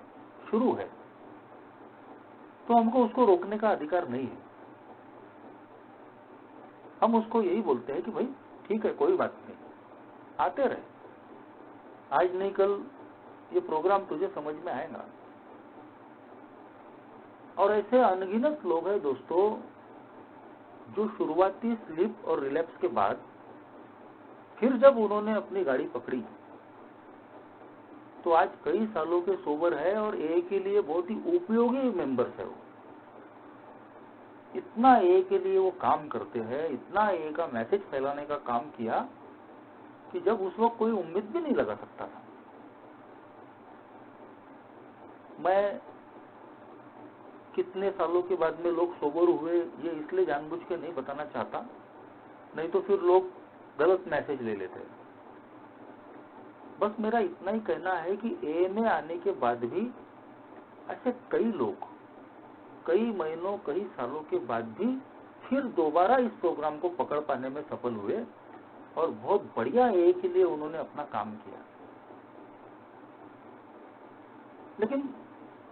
शुरू है, तो हमको उसको रोकने का अधिकार नहीं है। हम उसको यही बोलते हैं कि भाई ठीक है, कोई बात नहीं, आते रहे, आज नहीं कल ये प्रोग्राम तुझे समझ में आएगा। और ऐसे अनगिनत लोग हैं दोस्तों जो शुरुआती स्लिप और रिलैप्स के बाद फिर जब उन्होंने अपनी गाड़ी पकड़ी तो आज कई सालों के सोबर है और ए के लिए बहुत ही उपयोगी मेंबर्स है। वो इतना ए के लिए वो काम करते हैं, इतना ए का मैसेज फैलाने का काम किया कि जब उस वक्त कोई उम्मीद भी नहीं लगा सकता था। मैं कितने सालों के बाद में लोग सोबर हुए ये इसलिए जानबूझ के नहीं बताना चाहता, नहीं तो फिर लोग गलत मैसेज ले लेते हैं। बस मेरा इतना ही कहना है कि ए में आने के बाद भी ऐसे कई लोग कई महीनों कई सालों के बाद भी फिर दोबारा इस प्रोग्राम को पकड़ पाने में सफल हुए और बहुत बढ़िया ए के लिए उन्होंने अपना काम किया। लेकिन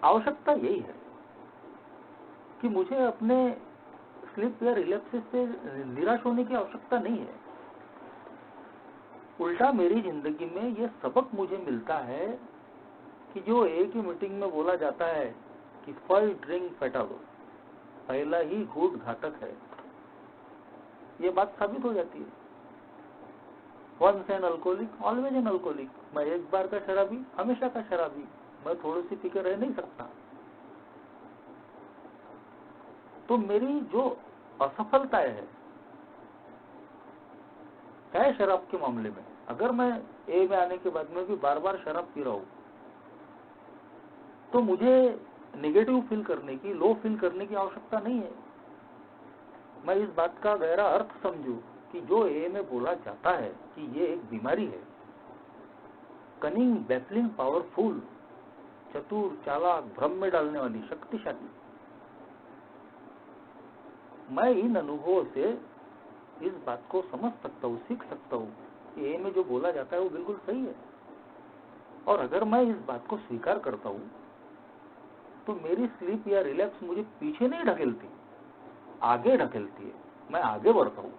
आवश्यकता यही है कि मुझे अपने स्लिप या रिलैप्स से निराश होने की आवश्यकता नहीं है। उल्टा मेरी जिंदगी में ये सबक मुझे मिलता है कि जो ए की मीटिंग में बोला जाता है कि फर्स्ट ड्रिंक फैटल, पहला ही घूंट घातक है, ये बात साबित हो जाती है। Once an alcoholic always an alcoholic. मैं एक बार का शराबी हमेशा का शराबी, मैं थोड़ी सी पी के रह नहीं सकता। तो मेरी जो असफलताएं है, चाहे शराब के मामले में, अगर मैं ए में आने के बाद में भी बार बार शराब पी रहा हूं तो मुझे नेगेटिव फील करने की, लो फील करने की आवश्यकता नहीं है। मैं इस बात का गहरा अर्थ समझूं कि जो ए में बोला जाता है कि ये एक बीमारी है, कनिंग, बैफलिंग, पावरफुल, चतुर, चालाक, भ्रम में डालने वाली, शक्तिशाली, मैं इन अनुभवों से इस बात को समझ सकता हूँ, सीख सकता हूँ कि ए में जो बोला जाता है वो बिल्कुल सही है। और अगर मैं इस बात को स्वीकार करता हूँ तो मेरी स्लीप या रिलैक्स मुझे पीछे नहीं ढकेलती, आगे ढकेलती है। मैं आगे बढ़ता हूँ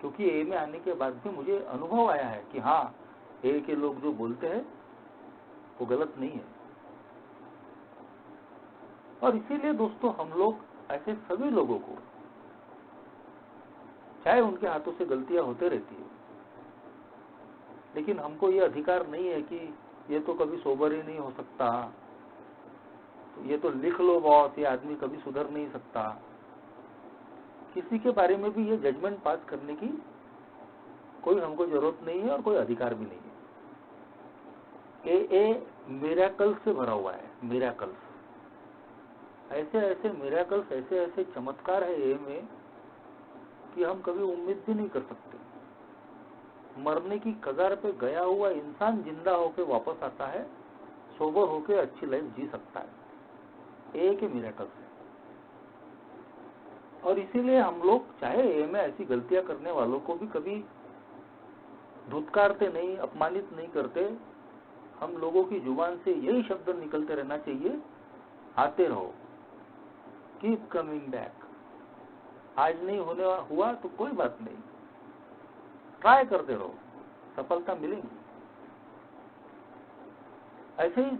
क्योंकि ए में आने के बाद भी मुझे अनुभव आया है कि हाँ, ए के लोग जो बोलते हैं वो गलत नहीं है। और इसीलिए दोस्तों हम लोग ऐसे सभी लोगों को, चाहे उनके हाथों से गलतियां होते रहती है, लेकिन हमको ये अधिकार नहीं है कि ये तो कभी सोबर ही नहीं हो सकता, तो ये तो लिख लो बॉस, ये आदमी कभी सुधर नहीं सकता। किसी के बारे में भी ये जजमेंट पास करने की कोई हमको जरूरत नहीं है और कोई अधिकार भी नहीं है। ए मिरेकल्स से भरा हुआ है, मिरेकल्स, ऐसे ऐसे मिरेकल्स, ऐसे ऐसे चमत्कार है ए में कि हम कभी उम्मीद भी नहीं कर सकते। मरने की कगार पे गया हुआ इंसान जिंदा होकर वापस आता है, सोबर होकर अच्छी लाइफ जी सकता है। एक ही मिरेकल है। और इसीलिए हम लोग चाहे ए में ऐसी गलतियां करने वालों को भी कभी धुतकारते नहीं, अपमानित नहीं करते। हम लोगों की जुबान से यही शब्द निकलते रहना चाहिए, आते रहो, कीप कमिंग बैक। आज नहीं होने हुआ तो कोई बात नहीं, ट्राई करते रहो, सफलता मिलेगी। ऐसे ही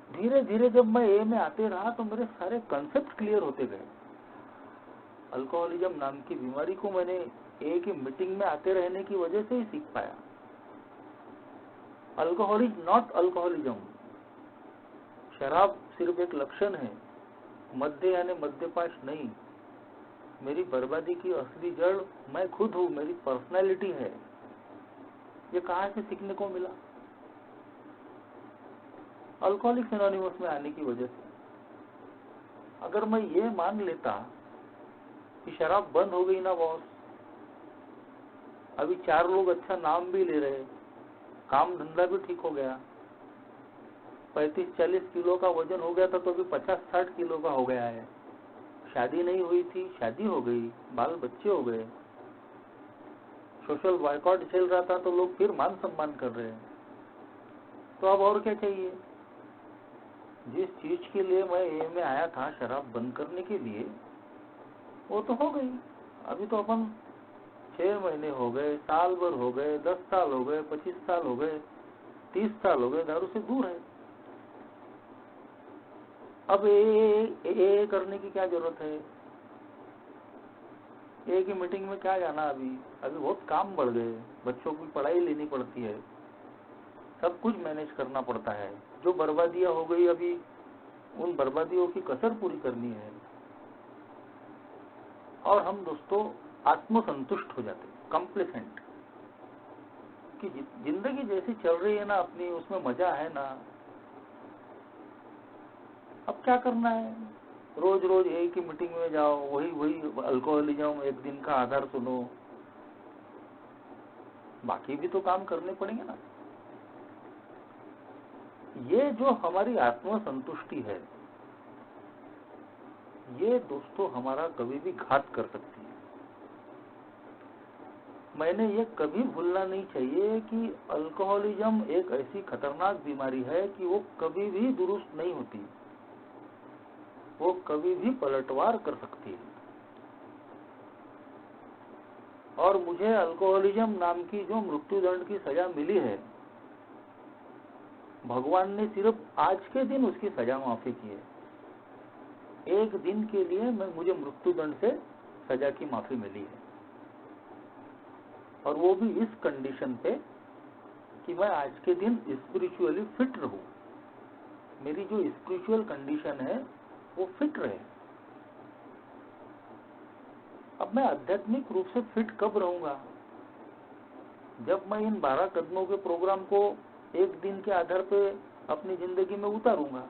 धीरे धीरे जब मैं ए में आते रहा तो मेरे सारे कंसेप्ट क्लियर होते गए। अल्कोहलिज्म नाम की बीमारी को मैंने ए की मीटिंग में आते रहने की वजह से ही सीख पाया। Alcohol is not alcoholism. शराब सिर्फ एक लक्षण है, मद्य यानी मद्यपाश नहीं। मेरी बर्बादी की असली जड़ मैं खुद हूँ, मेरी पर्सनैलिटी है। ये कहाँ से सीखने को मिला? अल्कोहलिक्स एनोनिमस में आने की वजह से। अगर मैं ये मान लेता कि शराब बंद हो गई ना बॉस, अभी 4 लोग अच्छा नाम भी ले रहे, काम धंधा भी ठीक हो गया, 35-40 किलो का वजन हो गया था तो अभी 50-60 किलो का हो गया है, शादी नहीं हुई थी, शादी हो गई, बाल बच्चे हो गए, सोशल बॉयकॉट चल रहा था तो लोग फिर मान सम्मान कर रहे हैं, तो अब और क्या चाहिए? जिस चीज के लिए मैं ए में आया था, शराब बंद करने के लिए, वो तो हो गई। अभी तो अपन 6 महीने हो गए, साल भर हो गए, 10 साल हो गए, 25 साल हो गए, 30 साल हो गए, दारू से दूर है। अब ए करने की क्या जरूरत है? ए की मीटिंग में क्या जाना? अभी बहुत काम बढ़ गए, बच्चों की पढ़ाई लेनी पड़ती है, सब कुछ मैनेज करना पड़ता है। जो बर्बादियां हो गई, अभी उन बर्बादियों की कसर पूरी करनी है। और हम दोस्तों आत्मसंतुष्ट हो जाते, कंप्लेसेंट, कि जिंदगी जैसी चल रही है ना अपनी, उसमें मजा है ना, अब क्या करना है? रोज रोज एक ही मीटिंग में जाओ, वही अल्कोहलिज्म, एक दिन का आधार सुनो, बाकी भी तो काम करने पड़ेंगे ना। ये जो हमारी आत्मसंतुष्टि है, ये दोस्तों हमारा कभी भी घात कर सकती है। मैंने ये कभी भूलना नहीं चाहिए कि अल्कोहलिज्म एक ऐसी खतरनाक बीमारी है कि वो कभी भी दुरुस्त नहीं होती, वो कभी भी पलटवार कर सकती है। और मुझे अल्कोहलिज्म नाम की जो मृत्युदंड की सजा मिली है, भगवान ने सिर्फ आज के दिन उसकी सजा माफी की है। एक दिन के लिए मुझे मृत्युदंड से सजा की माफी मिली है, और वो भी इस कंडीशन पे कि मैं आज के दिन स्पिरिचुअली फिट रहूं। मेरी जो स्पिरिचुअल कंडीशन है वो फिट रहे। अब मैं आध्यात्मिक रूप से फिट कब रहूंगा? जब मैं इन 12 कदमों के प्रोग्राम को एक दिन के आधार पे अपनी जिंदगी में उतारूंगा।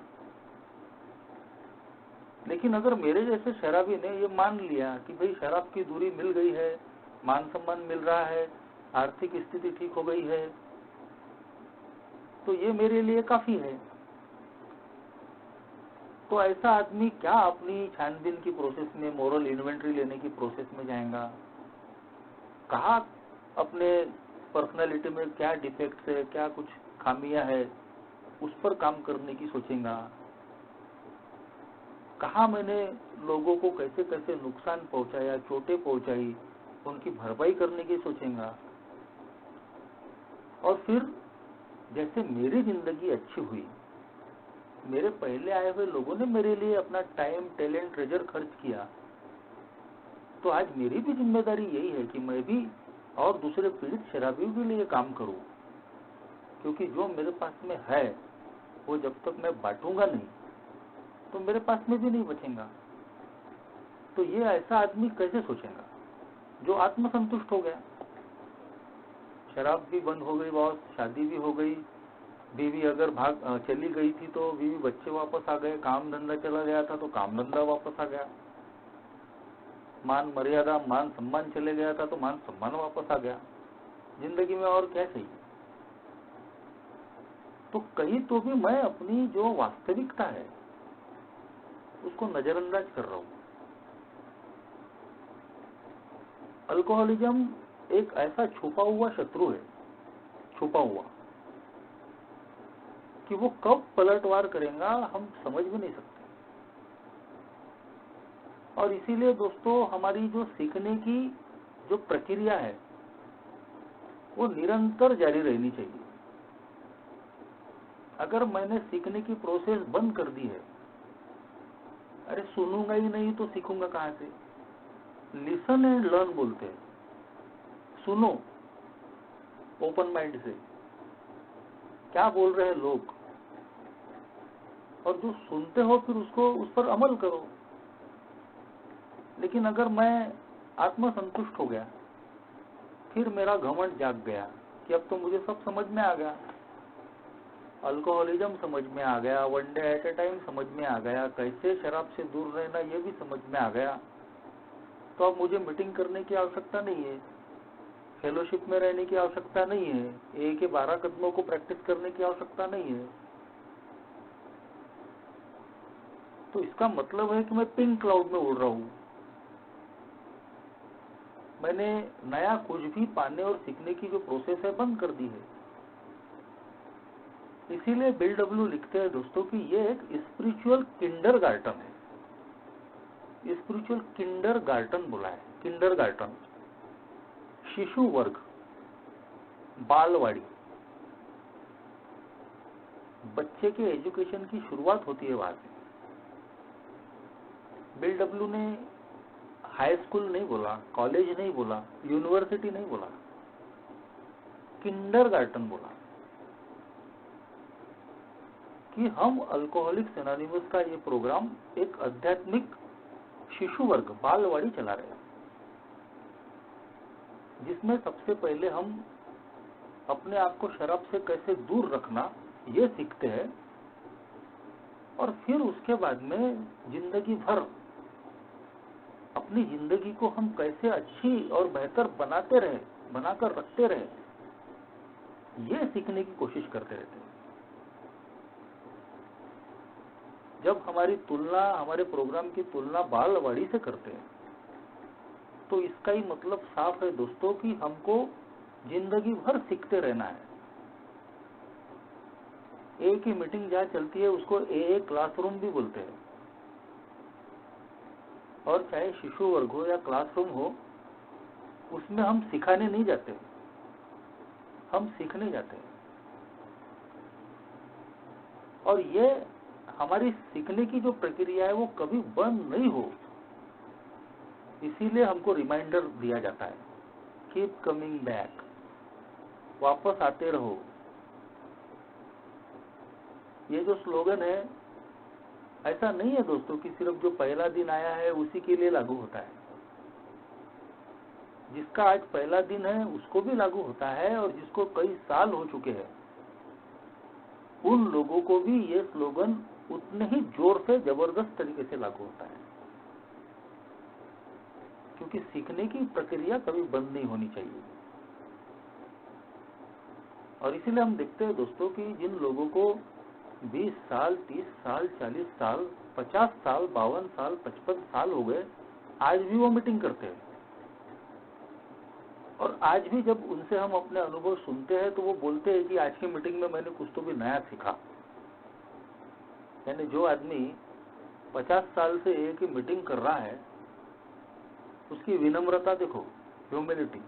लेकिन अगर मेरे जैसे शराबी ने ये मान लिया कि भाई शराब की दूरी मिल गई है, मान सम्मान मिल रहा है, आर्थिक स्थिति ठीक हो गई है, तो ये मेरे लिए काफी है, तो ऐसा आदमी क्या अपनी छानबीन की प्रोसेस में, मोरल इन्वेंट्री लेने की प्रोसेस में जाएगा? कहाँ अपने पर्सनालिटी में क्या डिफेक्ट्स है, क्या कुछ खामियां है, उस पर काम करने की सोचेगा? कहाँ मैंने लोगों को कैसे कैसे नुकसान पहुंचाया, चोटें पहुंचाई, उनकी भरपाई करने की सोचेगा? और फिर जैसे मेरी जिंदगी अच्छी हुई, मेरे पहले आए हुए लोगों ने मेरे लिए अपना टाइम, टैलेंट, ट्रेजर खर्च किया, तो आज मेरी भी जिम्मेदारी यही है कि मैं भी और दूसरे पीड़ित शराबियों के लिए काम करूं, क्योंकि जो मेरे पास में है वो जब तक मैं बांटूंगा नहीं तो मेरे पास में भी नहीं बचेगा। तो ये ऐसा आदमी कैसे सोचेगा जो आत्मसंतुष्ट हो गया? शराब भी बंद हो गई बॉस, शादी भी हो गई, बीवी अगर चली गई थी तो बीवी बच्चे वापस आ गए, काम धंधा चला गया था तो काम धंधा वापस आ गया, मान मर्यादा, मान सम्मान चले गया था तो मान सम्मान वापस आ गया। जिंदगी में और क्या चाहिए? तो कहीं तो भी मैं अपनी जो वास्तविकता है, उसको नजरअंदाज कर रहा हूं। अल्कोहलिज्म एक ऐसा छुपा हुआ शत्रु है, छुपा हुआ, कि वो कब पलटवार करेगा हम समझ भी नहीं सकते। और इसीलिए दोस्तों हमारी जो सीखने की जो प्रक्रिया है वो निरंतर जारी रहनी चाहिए। अगर मैंने सीखने की प्रोसेस बंद कर दी है, अरे सुनूंगा ही नहीं तो सीखूंगा कहां से? लिसन एंड लर्न बोलते हैं। सुनो ओपन माइंड से क्या बोल रहे हैं लोग, और जो सुनते हो फिर उसको उस पर अमल करो। लेकिन अगर मैं आत्मसंतुष्ट हो गया, फिर मेरा घमंड जाग गया कि अब तो मुझे सब समझ में आ गया, अल्कोहलिज्म समझ में आ गया, one day at A time समझ में आ गया, कैसे शराब से दूर रहना ये भी समझ में आ गया, तो अब मुझे मीटिंग करने की आवश्यकता नहीं है, फेलोशिप में रहने की आवश्यकता नहीं है, 1 के 12 कदमों को प्रैक्टिस करने की आवश्यकता नहीं है। तो इसका मतलब है कि मैं पिंक क्लाउड में उड़ रहा हूं। मैंने नया कुछ भी पाने और सीखने की जो प्रोसेस है बंद कर दी है। इसीलिए बिल डब्ल्यू लिखते हैं दोस्तों कि ये एक स्पिरिचुअल किंडरगार्टन है। स्पिरिचुअल किंडरगार्टन बोला है, किंडरगार्टन, शिशु वर्ग, बालवाड़ी, बच्चे के एजुकेशन की शुरुआत होती है वहां से। बिल डब्ल्यू ने हाई स्कूल नहीं बोला, कॉलेज नहीं बोला, यूनिवर्सिटी नहीं बोला, किंडरगार्टन बोला कि हम अल्कोहलिक्स एनोनिमस का ये प्रोग्राम एक आध्यात्मिक शिशु वर्ग, बालवाड़ी चला रहे हैं, जिसमें सबसे पहले हम अपने आप को शराब से कैसे दूर रखना ये सीखते हैं, और फिर उसके बाद में जिंदगी भर अपनी जिंदगी को हम कैसे अच्छी और बेहतर बनाते रहे, बनाकर रखते रहे, ये सीखने की कोशिश करते रहते हैं। जब हमारी तुलना, हमारे प्रोग्राम की तुलना बालवाड़ी से करते हैं, तो इसका ही मतलब साफ है दोस्तों कि हमको जिंदगी भर सीखते रहना है। एक ही मीटिंग जहाँ चलती है उसको ए क्लासरूम भी बोलते हैं, और चाहे शिशु वर्ग हो या क्लासरूम हो, उसमें हम सिखाने नहीं जाते, हम सीखने जाते हैं। और ये हमारी सीखने की जो प्रक्रिया है वो कभी बंद नहीं हो, इसीलिए हमको रिमाइंडर दिया जाता है, कीप कमिंग बैक, वापस आते रहो। ये जो स्लोगन है ऐसा नहीं है दोस्तों कि सिर्फ जो पहला दिन आया है उसी के लिए लागू होता है। जिसका आज पहला दिन है उसको भी लागू होता है, और जिसको कई साल हो चुके हैं उन लोगों को भी ये स्लोगन उतने ही जोर से, जबरदस्त तरीके से लागू होता है, क्योंकि सीखने की प्रक्रिया कभी बंद नहीं होनी चाहिए। और इसीलिए हम देखते हैं दोस्तों कि जिन लोगों को 20 साल, 30 साल, 40 साल, 50 साल, 52 साल, 55 साल हो गए, आज भी वो मीटिंग करते हैं। और आज भी जब उनसे हम अपने अनुभव सुनते हैं तो वो बोलते हैं कि आज की मीटिंग में मैंने कुछ तो भी नया सीखा। यानी जो आदमी 50 साल से एक ही मीटिंग कर रहा है, उसकी विनम्रता देखो, ह्यूमिलिटी,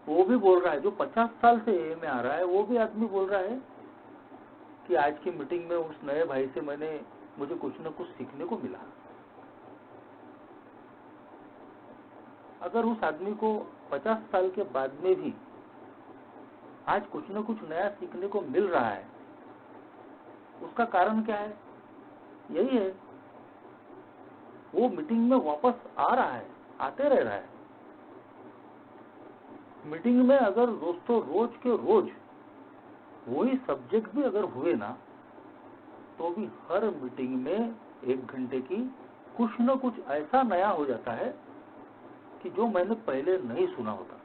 वो भी बोल रहा है, जो 50 साल से ए में आ रहा है वो भी आदमी बोल रहा है कि आज की मीटिंग में उस नए भाई से मुझे कुछ न कुछ सीखने को मिला। अगर उस आदमी को 50 साल के बाद में भी आज कुछ न कुछ नया सीखने को मिल रहा है, उसका कारण क्या है? यही है, वो मीटिंग में वापस आ रहा है, आते रह रहा है। मीटिंग में अगर दोस्तों रोज के रोज वही सब्जेक्ट भी अगर हुए ना, तो भी हर मीटिंग में 1 घंटे की कुछ न कुछ ऐसा नया हो जाता है कि जो मैंने पहले नहीं सुना होता।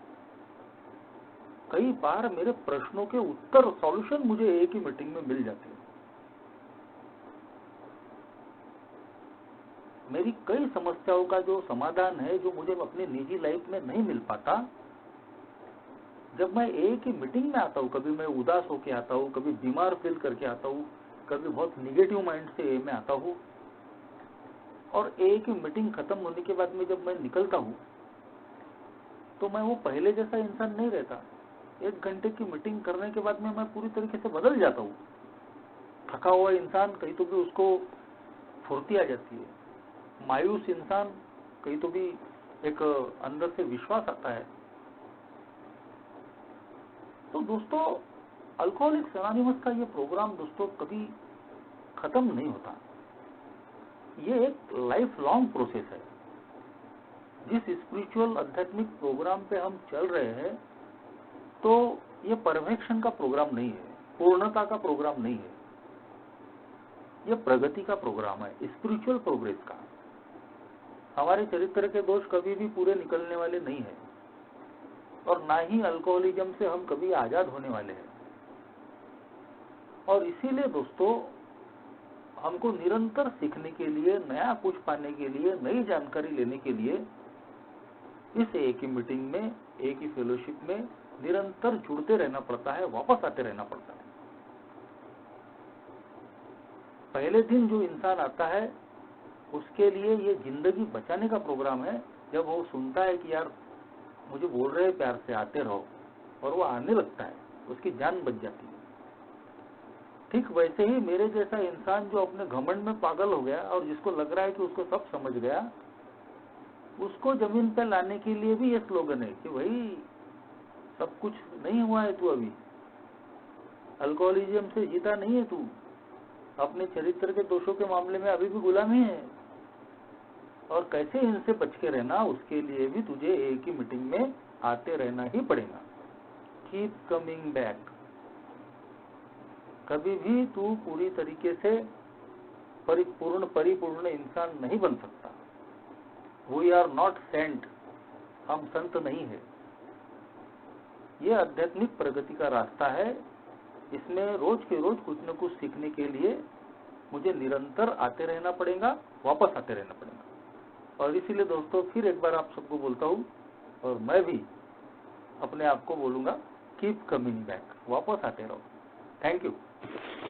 कई बार मेरे प्रश्नों के उत्तर, सॉल्यूशन मुझे एक ही मीटिंग में मिल जाते हैं। मेरी कई समस्याओं का जो समाधान है, जो मुझे अपनी निजी लाइफ में नहीं मिल पाता, जब मैं एक ही मीटिंग में आता हूँ, कभी मैं उदास होके आता हूँ, कभी बीमार फील करके आता हूँ, कभी बहुत निगेटिव माइंड से मैं आता हूँ, और एक ही मीटिंग खत्म होने के बाद में जब मैं निकलता हूँ तो मैं वो पहले जैसा इंसान नहीं रहता। 1 घंटे की मीटिंग करने के बाद में मैं पूरी तरीके से बदल जाता हूँ। थका हुआ इंसान कहीं तो भी उसको फुर्ती आ जाती है, मायूस इंसान कहीं तो भी एक अंदर से विश्वास आता है। तो दोस्तों, अल्कोहलिक्स एनोनिमस का ये प्रोग्राम दोस्तों कभी खत्म नहीं होता। ये एक लाइफ लॉन्ग प्रोसेस है। जिस स्पिरिचुअल आध्यात्मिक प्रोग्राम पे हम चल रहे हैं, तो ये परफेक्शन का प्रोग्राम नहीं है, पूर्णता का प्रोग्राम नहीं है, ये प्रगति का प्रोग्राम है, स्पिरिचुअल प्रोग्रेस का। हमारे चरित्र के दोष कभी भी पूरे निकलने वाले नहीं है, और ना ही अल्कोहलिज्म से हम कभी आजाद होने वाले हैं। और इसीलिए दोस्तों, हमको निरंतर सीखने के लिए, नया कुछ पाने के लिए, नई जानकारी लेने के लिए इस एक ही मीटिंग में, एक ही फेलोशिप में निरंतर जुड़ते रहना पड़ता है, वापस आते रहना पड़ता है। पहले दिन जो इंसान आता है उसके लिए ये जिंदगी बचाने का प्रोग्राम है। जब वो सुनता है कि यार मुझे बोल रहे हैं प्यार से आते रहो, और वो आने लगता है, उसकी जान बच जाती है। ठीक वैसे ही मेरे जैसा इंसान जो अपने घमंड में पागल हो गया और जिसको लग रहा है कि उसको सब समझ गया, उसको जमीन पे लाने के लिए भी ये स्लोगन है कि भाई सब कुछ नहीं हुआ है, तू अभी अल्कोहलिज्म से जीता नहीं है, तू अपने चरित्र के दोषों के मामले में अभी भी गुलाम ही है, और कैसे इनसे बच के रहना, उसके लिए भी तुझे एक ही मीटिंग में आते रहना ही पड़ेगा। Keep coming back. कभी भी तू पूरी तरीके से परिपूर्ण इंसान नहीं बन सकता। वी आर नॉट सेंट, हम संत नहीं है। ये आध्यात्मिक प्रगति का रास्ता है। इसमें रोज के रोज कुछ न कुछ सीखने के लिए मुझे निरंतर आते रहना पड़ेगा, वापस आते रहना पड़ेगा। और इसीलिए दोस्तों, फिर एक बार आप सबको बोलता हूँ, और मैं भी अपने आप को बोलूंगा, कीप कमिंग बैक, वापस आते रहो। Thank you.